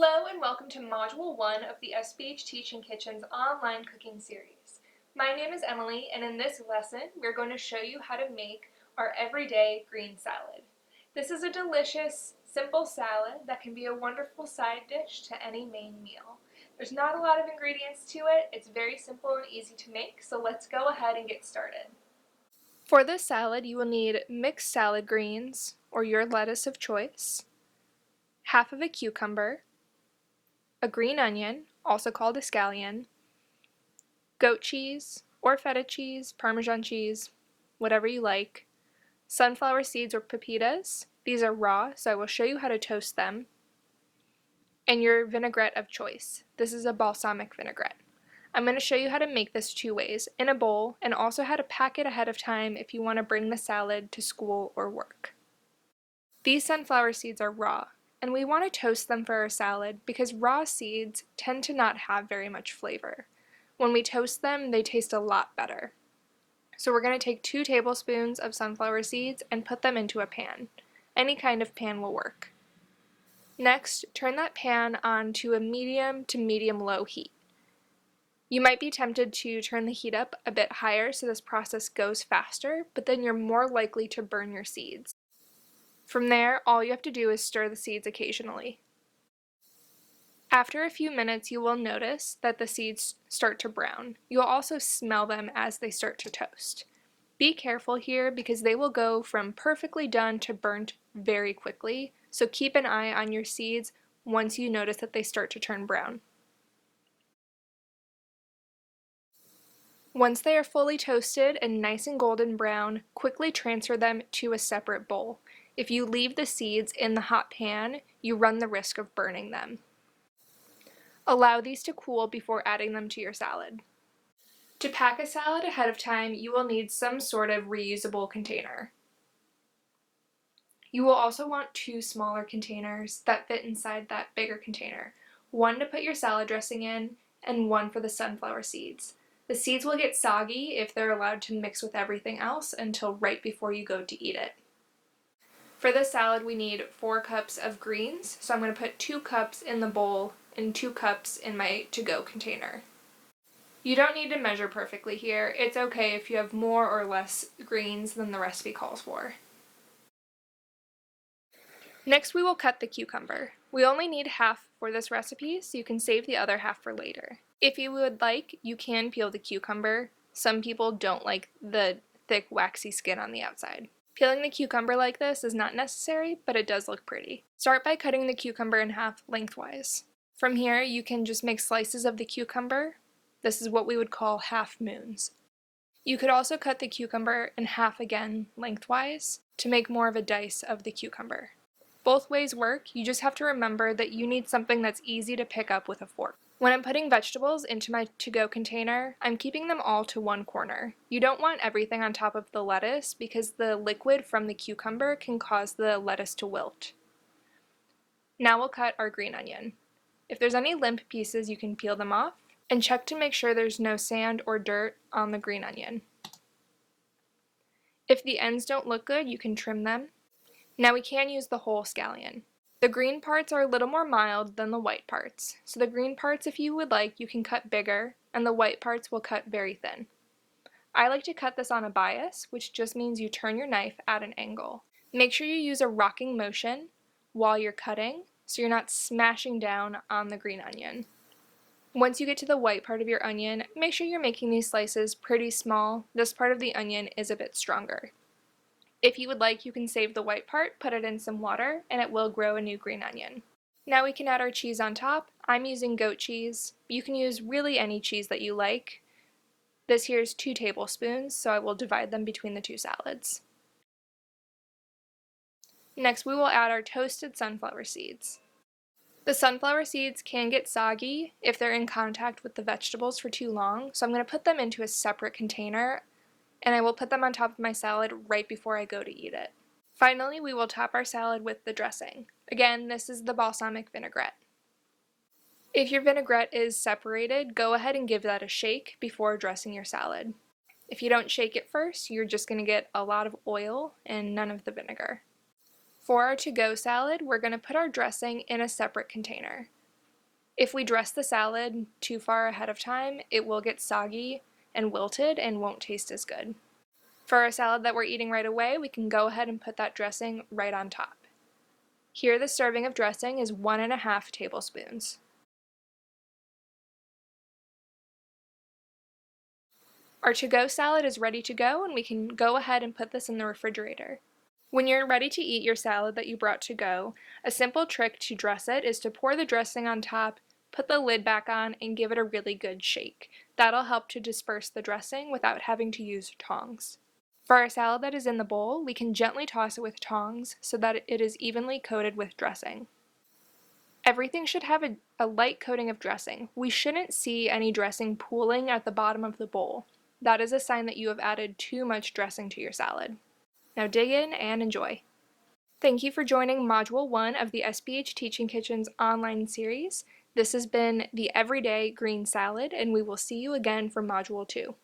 Hello and welcome to Module 1 of the SBH Teaching Kitchen's online cooking series. My name is Emily, and in this lesson we're going to show you how to make our everyday green salad. This is a delicious, simple salad that can be a wonderful side dish to any main meal. There's not a lot of ingredients to it, it's very simple and easy to make, so let's go ahead and get started. For this salad you will need mixed salad greens, or your lettuce of choice, half of a cucumber, a green onion, also called a scallion, goat cheese or feta cheese, Parmesan cheese, whatever you like, sunflower seeds or pepitas, these are raw, so I will show you how to toast them, and your vinaigrette of choice. This is a balsamic vinaigrette. I'm going to show you how to make this two ways, in a bowl, and also how to pack it ahead of time if you want to bring the salad to school or work. These sunflower seeds are raw, and we want to toast them for our salad because raw seeds tend to not have very much flavor. When we toast them, they taste a lot better. So we're going to take 2 tablespoons of sunflower seeds and put them into a pan. Any kind of pan will work. Next, turn that pan on to a medium to medium-low heat. You might be tempted to turn the heat up a bit higher so this process goes faster, but then you're more likely to burn your seeds. From there, all you have to do is stir the seeds occasionally. After a few minutes, you will notice that the seeds start to brown. You'll also smell them as they start to toast. Be careful here because they will go from perfectly done to burnt very quickly, so keep an eye on your seeds once you notice that they start to turn brown. Once they are fully toasted and nice and golden brown, quickly transfer them to a separate bowl. If you leave the seeds in the hot pan, you run the risk of burning them. Allow these to cool before adding them to your salad. To pack a salad ahead of time, you will need some sort of reusable container. You will also want 2 smaller containers that fit inside that bigger container. One to put your salad dressing in, and one for the sunflower seeds. The seeds will get soggy if they're allowed to mix with everything else until right before you go to eat it. For this salad we need 4 cups of greens, so I'm going to put 2 cups in the bowl and 2 cups in my to-go container. You don't need to measure perfectly here. It's okay if you have more or less greens than the recipe calls for. Next we will cut the cucumber. We only need half for this recipe, so you can save the other half for later. If you would like, you can peel the cucumber. Some people don't like the thick waxy skin on the outside. Peeling the cucumber like this is not necessary, but it does look pretty. Start by cutting the cucumber in half lengthwise. From here, you can just make slices of the cucumber. This is what we would call half moons. You could also cut the cucumber in half again lengthwise to make more of a dice of the cucumber. Both ways work, you just have to remember that you need something that's easy to pick up with a fork. When I'm putting vegetables into my to-go container, I'm keeping them all to one corner. You don't want everything on top of the lettuce because the liquid from the cucumber can cause the lettuce to wilt. Now we'll cut our green onion. If there's any limp pieces, you can peel them off, and check to make sure there's no sand or dirt on the green onion. If the ends don't look good, you can trim them. Now we can use the whole scallion. The green parts are a little more mild than the white parts, so the green parts, if you would like, you can cut bigger, and the white parts will cut very thin. I like to cut this on a bias, which just means you turn your knife at an angle. Make sure you use a rocking motion while you're cutting, so you're not smashing down on the green onion. Once you get to the white part of your onion, make sure you're making these slices pretty small. This part of the onion is a bit stronger. If you would like, you can save the white part, put it in some water, and it will grow a new green onion. Now we can add our cheese on top. I'm using goat cheese. You can use really any cheese that you like. This here is 2 tablespoons, so I will divide them between the 2 salads. Next we will add our toasted sunflower seeds. The sunflower seeds can get soggy if they're in contact with the vegetables for too long, so I'm going to put them into a separate container, and I will put them on top of my salad right before I go to eat it. Finally, we will top our salad with the dressing. Again, this is the balsamic vinaigrette. If your vinaigrette is separated, go ahead and give that a shake before dressing your salad. If you don't shake it first, you're just going to get a lot of oil and none of the vinegar. For our to-go salad, we're going to put our dressing in a separate container. If we dress the salad too far ahead of time, it will get soggy and wilted and won't taste as good. For our salad that we're eating right away, we can go ahead and put that dressing right on top. Here, the serving of dressing is 1½ tablespoons. Our to-go salad is ready to go, and we can go ahead and put this in the refrigerator. When you're ready to eat your salad that you brought to go, a simple trick to dress it is to pour the dressing on top, put the lid back on, and give it a really good shake. That'll help to disperse the dressing without having to use tongs. For our salad that is in the bowl, we can gently toss it with tongs so that it is evenly coated with dressing. Everything should have a light coating of dressing. We shouldn't see any dressing pooling at the bottom of the bowl. That is a sign that you have added too much dressing to your salad. Now dig in and enjoy. Thank you for joining Module 1 of the SBH Teaching Kitchen's online series. This has been the Everyday Green Salad, and we will see you again for Module 2.